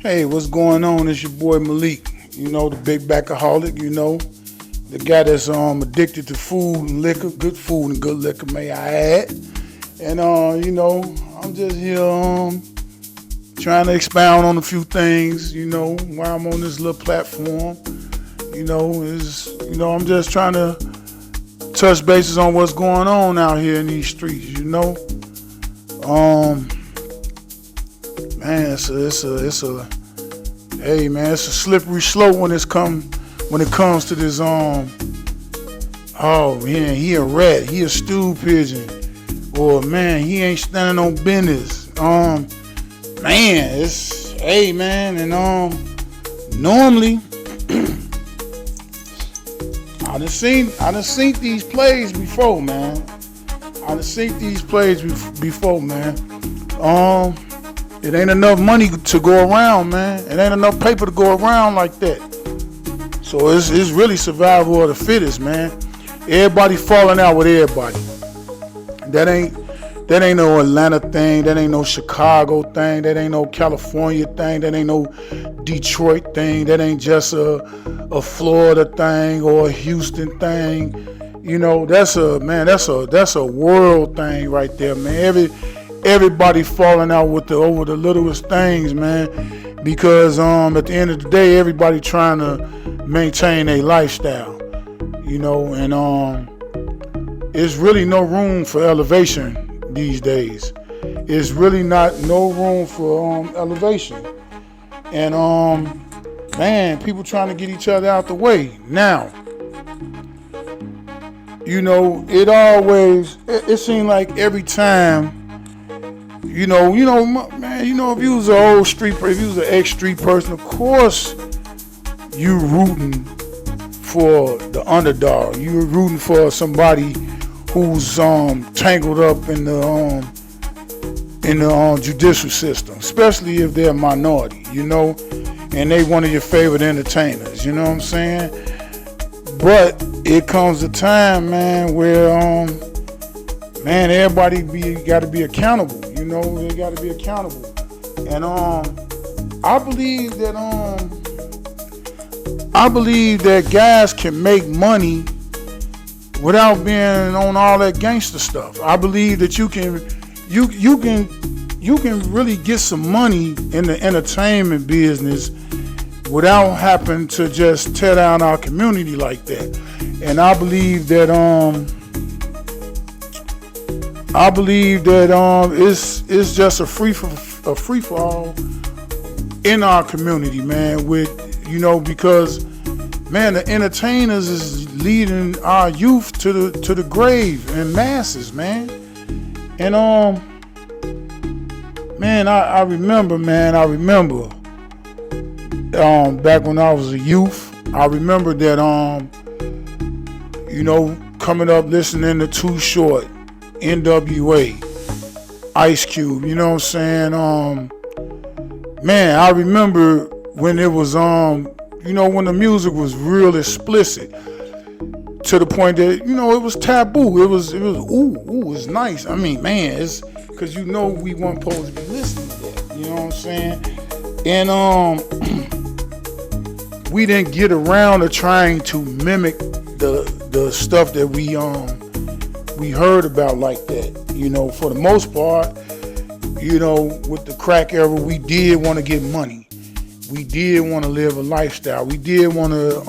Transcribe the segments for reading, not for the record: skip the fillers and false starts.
Hey, what's going on? It's your boy Malik. You know, the big backaholic, the guy that's addicted to food and liquor, good food and good liquor, may I add. And I'm just here trying to expound on a few things, while I'm on this little platform. I'm just trying to touch bases on what's going on out here in these streets. Um, Man, it's a slippery slope when it comes to this oh man, he a rat, he a stool pigeon, or man, he ain't standing on business. Man, it's hey man, and normally I done seen these plays before, man. Before, man. It ain't enough money to go around, man. It ain't enough paper to go around like that. So it's really survival of the fittest, man. Everybody falling out with everybody. That ain't no Atlanta thing. That ain't no Chicago thing. That ain't no California thing. That ain't no Detroit thing. That ain't just a Florida thing or a Houston thing. That's a world thing right there, man. Everybody falling out over the littlest things, man. Because at the end of the day, everybody trying to maintain a lifestyle, and it's really no room for elevation these days. It's really no room for elevation. And man, people trying to get each other out the way. Now, it seemed like every time, man, if you was an old street, if you was an ex-street person, of course you rooting for the underdog. You're rooting for somebody who's tangled up in the judicial system, especially if they're a minority, and they one of your favorite entertainers. You know what I'm saying? But it comes a time, man, where man, everybody got to be accountable. They got to be accountable. And I believe that guys can make money without being on all that gangster stuff. I believe that you can really get some money in the entertainment business without having to just tear down our community like that. And I believe that it's just a free for all in our community, man. Because man, the entertainers is leading our youth to the grave in masses, man. And man, I remember back when I was a youth, I remember that coming up listening to Too Short, NWA, Ice Cube, you know what I'm saying? Man, I remember when it was when the music was real explicit to the point that it was taboo. It was it's nice. I mean, man, it's because we weren't supposed to be listening to that. You know what I'm saying? And we didn't get around to trying to mimic the stuff that we heard about like that. For the most part, with the crack era, we did want to get money. We did want to live a lifestyle. We did want to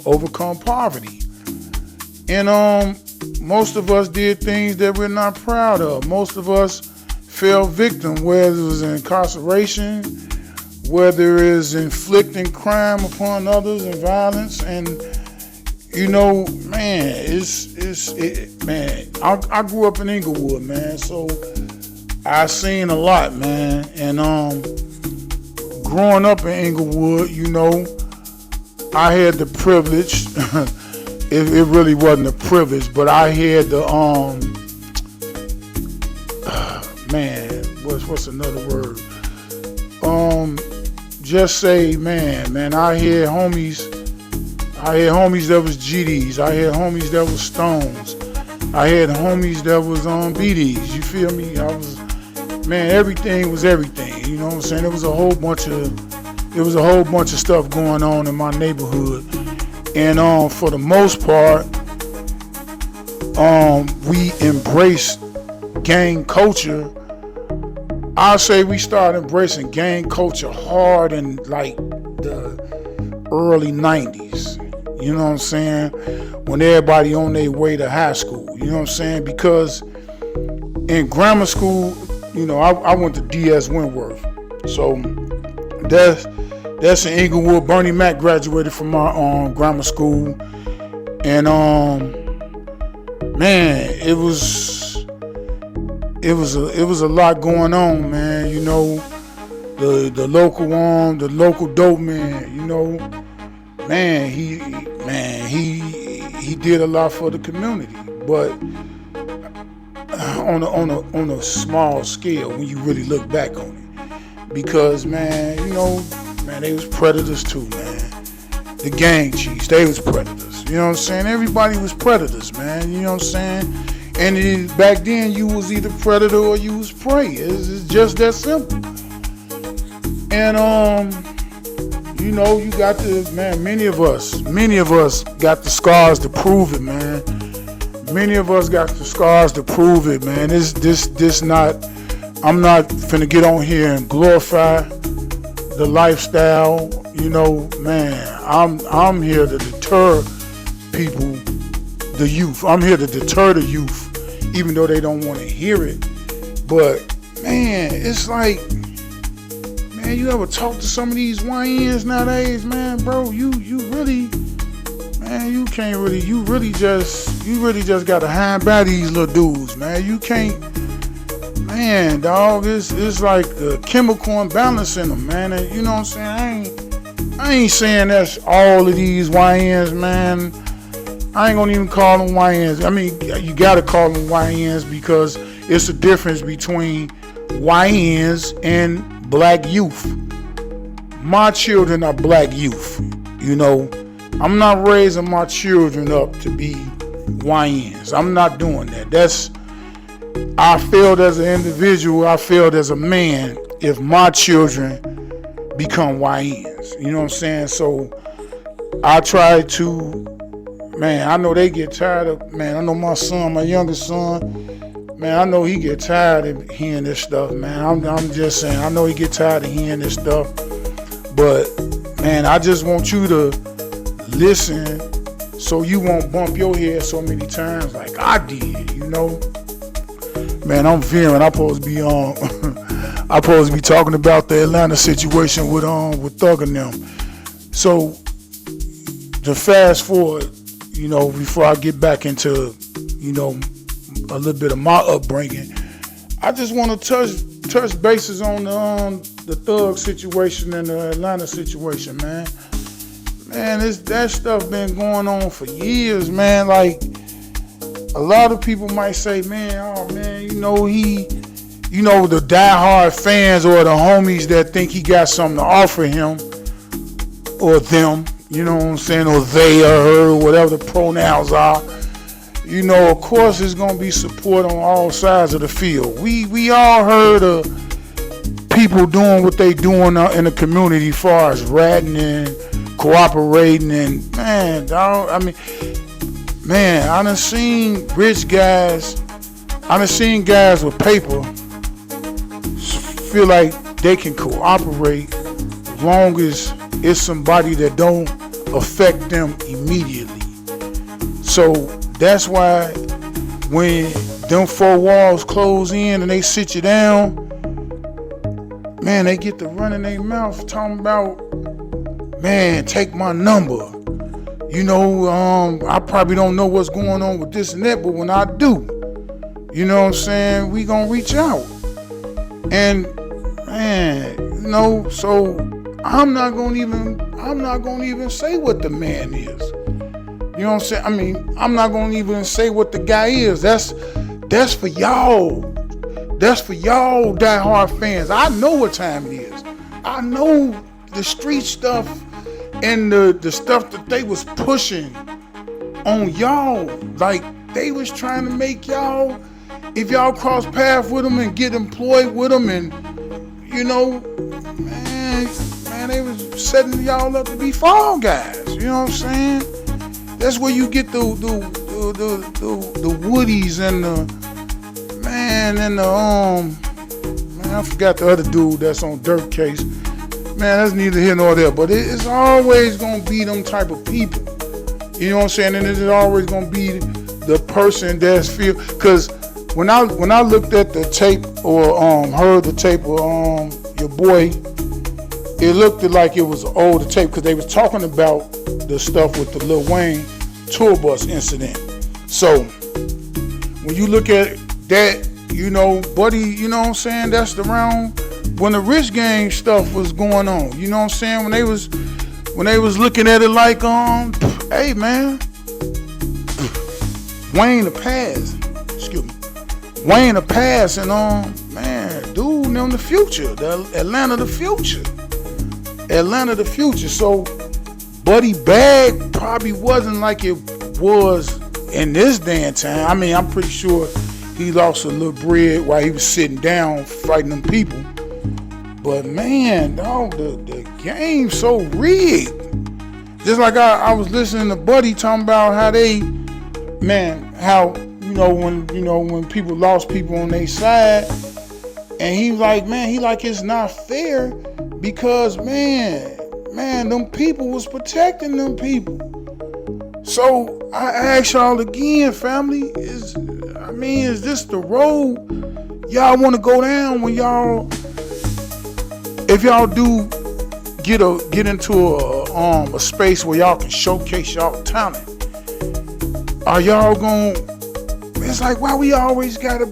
overcome poverty. And most of us did things that we're not proud of. Most of us fell victim, whether it was incarceration, whether it is inflicting crime upon others and violence. And man, man, I grew up in Inglewood, man, so I seen a lot, man. And growing up in Inglewood, I had the privilege. it really wasn't a privilege, but I had the man, what's another word? Just say, man, I had homies that was GDs. I had homies that was Stones. I had homies that was on BDs. You feel me? Everything was everything. You know what I'm saying? There was a whole bunch of It was a whole bunch of stuff going on in my neighborhood. And for the most part, we embraced gang culture. I say we started embracing gang culture hard in like the early 90s. You know what I'm saying? When everybody on their way to high school. You know what I'm saying? Because in grammar school, you know, I went to D.S. Wentworth. So that's in Inglewood. Bernie Mac graduated from my grammar school. And man, it was a lot going on, man. You know, the local dope man, you know, man, he did a lot for the community, but on a small scale when you really look back on it. Because, man, you know, man, they was predators too, man. The gang chiefs, they was predators. You know what I'm saying? Everybody was predators, man. You know what I'm saying? And back then, you was either predator or you was prey. It's just that simple. And you know, you got the, man, many of us got the scars to prove it, man. Many of us got the scars to prove it, man. This not, I'm not finna get on here and glorify the lifestyle. You know, man, I'm here to deter people, the youth. I'm here to deter the youth, even though they don't want to hear it. But, man, it's like, man, you ever talk to some of these YNs nowadays, man, bro, you really, man, you can't really, you really just gotta hang by these little dudes, man. You can't, man, dog, it's like a chemical imbalance in them, man. And you know what I'm saying? I ain't saying that's all of these YNs, man. I ain't gonna even call them YNs. I mean, you gotta call them YNs because it's a difference between YNs and black youth. My children are black youth. You know, I'm not raising my children up to be YNs. I'm not doing that. I failed as an individual. I failed as a man if my children become YNs. You know what I'm saying? So I try to, man, I know they get tired of, man, I know my son, my youngest son, man, I know he get tired of hearing this stuff, man. I'm just saying, I know he get tired of hearing this stuff. But, man, I just want you to listen so you won't bump your head so many times like I did, you know? Man, I'm fearing I'm supposed to be on. I'm supposed to be talking about the Atlanta situation with Thug and them. So, to fast forward, you know, before I get back into, you know, a little bit of my upbringing, I just want to touch bases on the Thug situation and the Atlanta situation, man. Man, that stuff been going on for years, man. Like, a lot of people might say, man, oh man, you know, the diehard fans or the homies that think he got something to offer him or them, you know what I'm saying, or they or her, or whatever the pronouns are. You know, of course, there's gonna be support on all sides of the field. We all heard of people doing what they doing in the community, as far as ratting and cooperating, and man, dog, I mean, man, I done seen rich guys, I done seen guys with paper feel like they can cooperate as long as it's somebody that don't affect them immediately. So that's why when them four walls close in and they sit you down, man, they get to running their mouth talking about, man, take my number. You know, I probably don't know what's going on with this and that, but when I do, you know what I'm saying, we gonna reach out. And man, you know, so I'm not gonna even say what the man is. You know what I'm saying? I mean, I'm not gonna even say what the guy is. That's for y'all. That's for y'all diehard fans. I know what time it is. I know the street stuff and the stuff that they was pushing on y'all. Like, they was trying to make y'all, if y'all cross paths with them and get employed with them, and you know, man, man, they was setting y'all up to be fall guys. You know what I'm saying? That's where you get the Woodies and the man and the man, I forgot the other dude that's on Dirt Case. Man, that's neither here nor there. But it's always gonna be them type of people. You know what I'm saying? And it's always gonna be the person that's feel. Cause when I looked at the tape or heard the tape of your boy, it looked like it was an older tape because they was talking about the stuff with the Lil Wayne tour bus incident. So when you look at that, you know, buddy, you know what I'm saying? That's around when the Rich Gang stuff was going on. You know what I'm saying? When they was looking at it like, hey man, Wayne the past. Excuse me. Wayne the past and man, dude, them the future. The Atlanta the future. Atlanta the future. So Buddy Bag probably wasn't like it was in this day and time. I mean, I'm pretty sure he lost a little bread while he was sitting down fighting them people. But man, dog, the game's so rigged. Just like I was listening to Buddy talking about how they, man, how when people lost people on their side, and he was like, man, it's not fair because man, them people was protecting them people. So I ask y'all again, family, is this the road y'all want to go down when if y'all do get into a space where y'all can showcase y'all talent? Are y'all gonna? It's like why we always gotta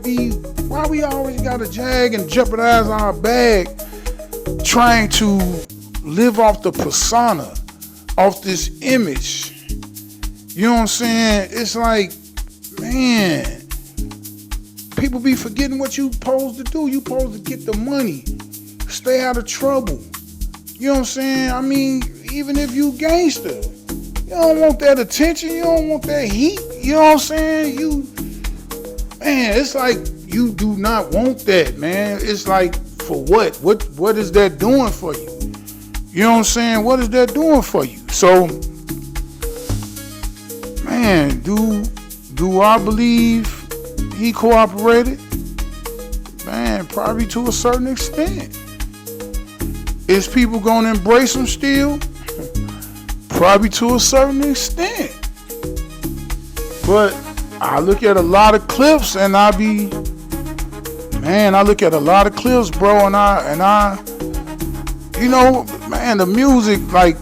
jag and jeopardize our bag, trying to live off the persona, off this image. You know what I'm saying? It's like, man, people be forgetting what you supposed to do. You supposed to get the money, stay out of trouble. You know what I'm saying? I mean, even if you gangster, you don't want that attention. You don't want that heat. You know what I'm saying? Man, it's like you do not want that, man. It's like, for what? What is that doing for you? You know what I'm saying? What is that doing for you? So, man, do I believe he cooperated? Man, probably to a certain extent. Is people gonna embrace him still? Probably to a certain extent. But I look at a lot of clips and I look at a lot of clips, bro, and I you know, man, the music, like,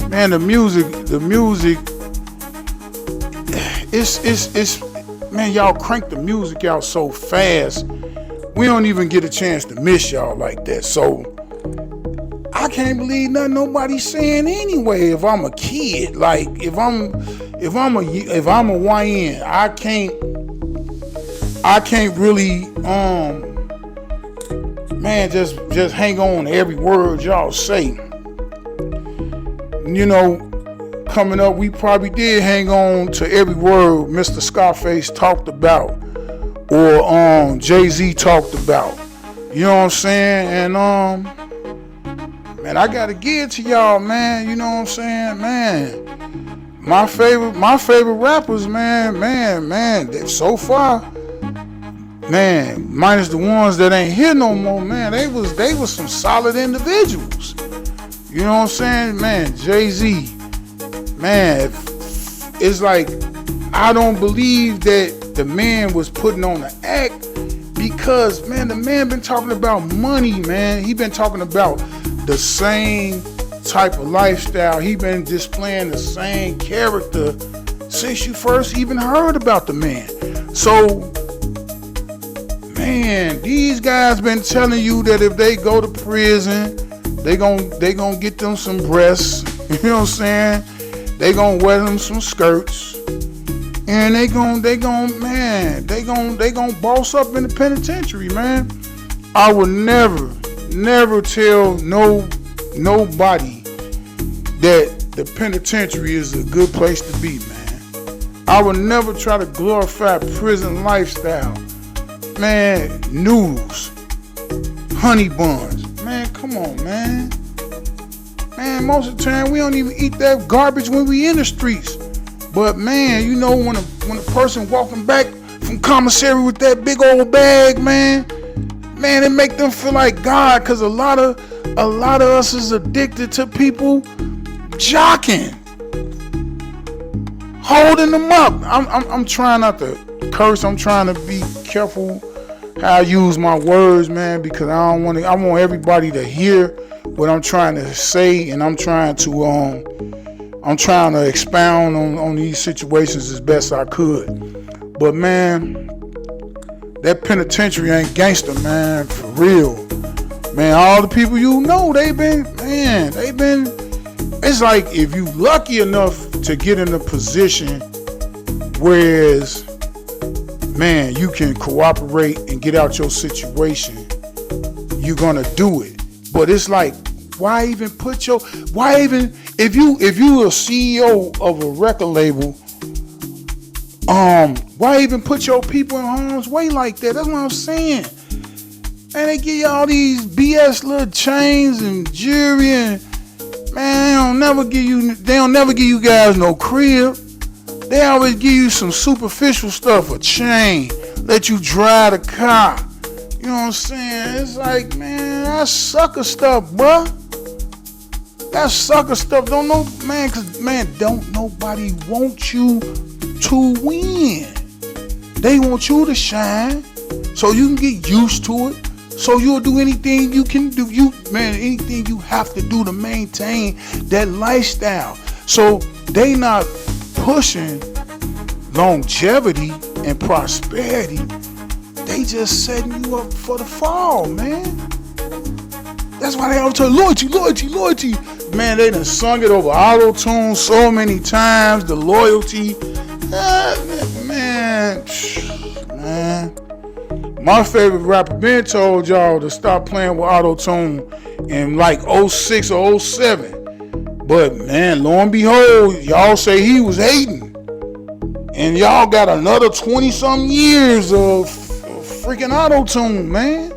man, the music, it's, man, y'all crank the music out so fast, we don't even get a chance to miss y'all like that. So I can't believe nothing nobody's saying anyway. If I'm a kid, like if I'm a YN, I can't really man, just hang on to every word y'all say. You know, coming up, we probably did hang on to every word Mr. Scarface talked about or Jay-Z talked about. You know what I'm saying? And man, I gotta give it to y'all, man. You know what I'm saying? Man, my favorite rappers, man, so far, man, minus the ones that ain't here no more, man, they was some solid individuals. You know what I'm saying? Man, Jay-Z, man, it's like, I don't believe that the man was putting on an act because, man, the man been talking about money, man. He been talking about the same type of lifestyle. He been displaying the same character since you first even heard about the man. So, man, these guys been telling you that if they go to prison, they gonna get them some breasts. You know what I'm saying? They gonna wear them some skirts, and they gonna boss up in the penitentiary, man. I would never tell nobody that the penitentiary is a good place to be, man. I would never try to glorify prison lifestyle. Man, noodles, honey buns. Man, Come on, man. Man, most of the time we don't even eat that garbage when we in the streets. But man, you know, when a person walking back from commissary with that big old bag, man, it make them feel like God, cause a lot of us is addicted to people jocking, holding them up. I'm trying not to curse. I'm trying to be careful how I use my words, man, because I want everybody to hear what I'm trying to say, and I'm trying to expound on these situations as best I could. But man, that penitentiary ain't gangster, man, for real. Man, all the people you know, they've been, it's like if you lucky enough to get in a position whereas, man, you can cooperate and get out your situation, you're gonna do it. But it's like, why even if you a CEO of a record label, why even put your people in harm's way like that? That's what I'm saying. And they give you all these BS little chains and jewelry, and man, they don't never give you guys no crib. They always give you some superficial stuff, a chain, let you drive the car. You know what I'm saying? It's like, man, that's sucker stuff, bruh. That sucker stuff. Don't nobody want you to win. They want you to shine so you can get used to it. So you'll do anything you can do. Anything you have to do to maintain that lifestyle. So they not pushing longevity and prosperity. They just setting you up for the fall, man. That's why they always tell loyalty. Man, they done sung it over auto-tune so many times. The loyalty. Man. My favorite rapper Ben told y'all to stop playing with auto-tune in like 06 or 07. But man, lo and behold, y'all say he was hating. And y'all got another 20-something years of freaking auto-tune, man.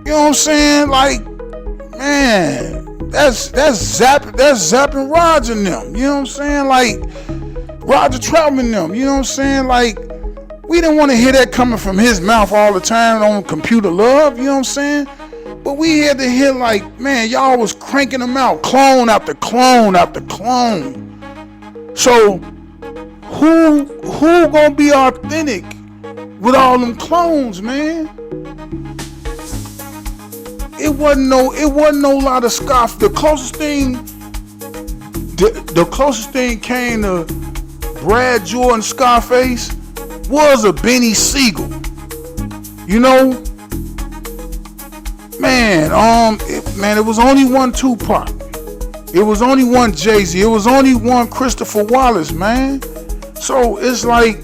You know what I'm saying? Like, man, that's zapping Roger and them. You know what I'm saying? Like, Roger Troutman and them. You know what I'm saying? Like, we didn't want to hear that coming from his mouth all the time on Computer Love. You know what I'm saying? But we had to hear like, man, y'all was cranking them out, clone after clone after clone. So who gonna be authentic with all them clones, man? It wasn't no lot of scoff. The closest thing came to Brad Jordan Scarface was a Benny Siegel. You know? Man, it was only one Tupac. It was only one Jay-Z. It was only one Christopher Wallace, man. So it's like,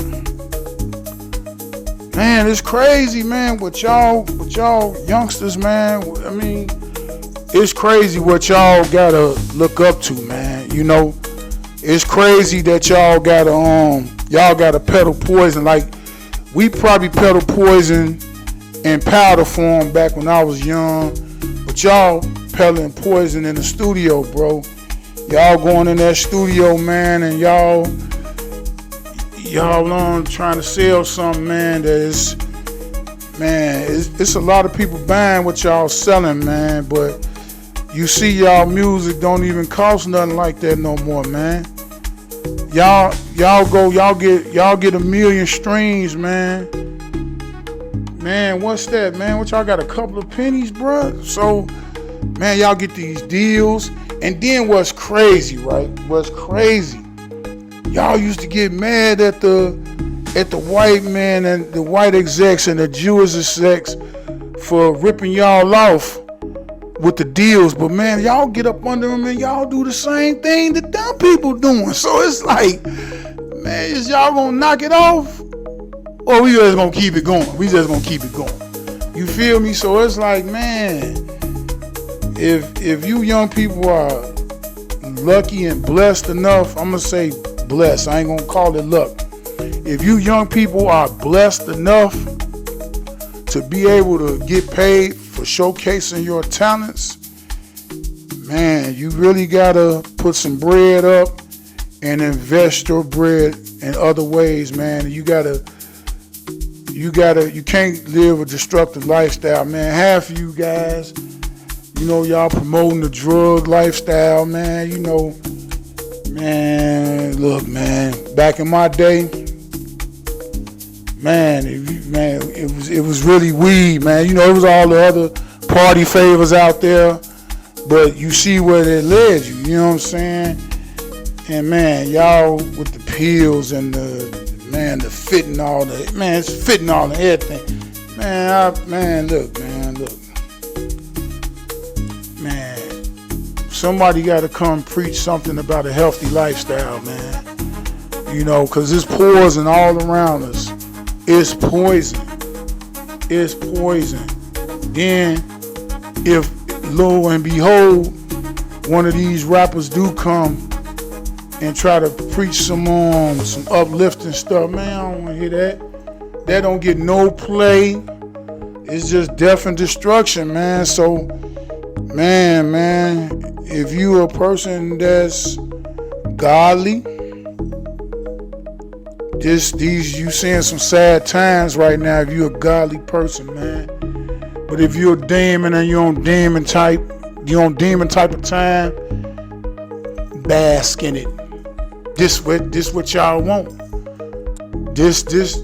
man, it's crazy, man, what y'all youngsters, man. I mean, it's crazy what y'all gotta look up to, man. You know, it's crazy that y'all gotta peddle poison. Like, we probably peddle poison in powder form back when I was young, but y'all peddling poison in the studio, bro. Y'all going in that studio, man, and y'all trying to sell something, man, that is, man, it's a lot of people buying what y'all selling, man, but you see y'all music don't even cost nothing like that no more, man. Y'all get 1 million streams, man. Man, what's that, man? What, y'all got a couple of pennies, bruh? So, man, y'all get these deals. And then what's crazy, right? What's crazy? Y'all used to get mad at the white man and the white execs and the Jewish execs for ripping y'all off with the deals. But man, y'all get up under them and y'all do the same thing that dumb people doing. So it's like, man, is y'all gonna knock it off? Or we just gonna keep it going? You feel me? So it's like, man, if you young people are lucky and blessed enough, I'm gonna say blessed, I ain't gonna call it luck. If you young people are blessed enough to be able to get paid for for showcasing your talents, man, you really gotta put some bread up and invest your bread in other ways, man. You can't live a destructive lifestyle, man. Half of you guys, y'all promoting the drug lifestyle, man. Man, look, man, back in my day, man, it was really weed, man. It was all the other party favors out there, but you see where it led you, you know what I'm saying? And man, y'all with the pills and the fentanyl, it's fentanyl and everything. Man, somebody got to come preach something about a healthy lifestyle, man. Because it's poison all around us. It's poison. It's poison. Then, if lo and behold, one of these rappers do come and try to preach some uplifting stuff, man, I don't want to hear that. That don't get no play. It's just death and destruction, man. So, man, if you a person that's godly, you seeing some sad times right now if you a godly person, man. But if you're a demon and you're on demon type of time, bask in it. This what y'all want. This is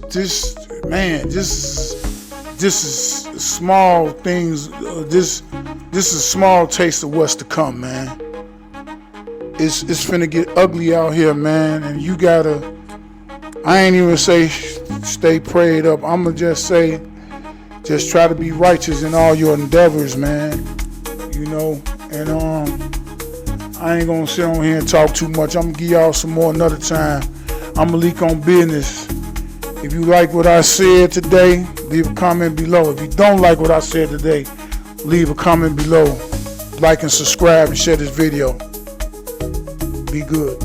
small things. This is a small taste of what's to come, man. It's finna get ugly out here, man, and you gotta. I ain't even say stay prayed up. I'ma just say, just try to be righteous in all your endeavors, man. And I ain't gonna sit on here and talk too much. I'm gonna give y'all some more another time. I'm Malik on business. If you like what I said today, leave a comment below. If you don't like what I said today, leave a comment below. Like and subscribe and share this video. Be good.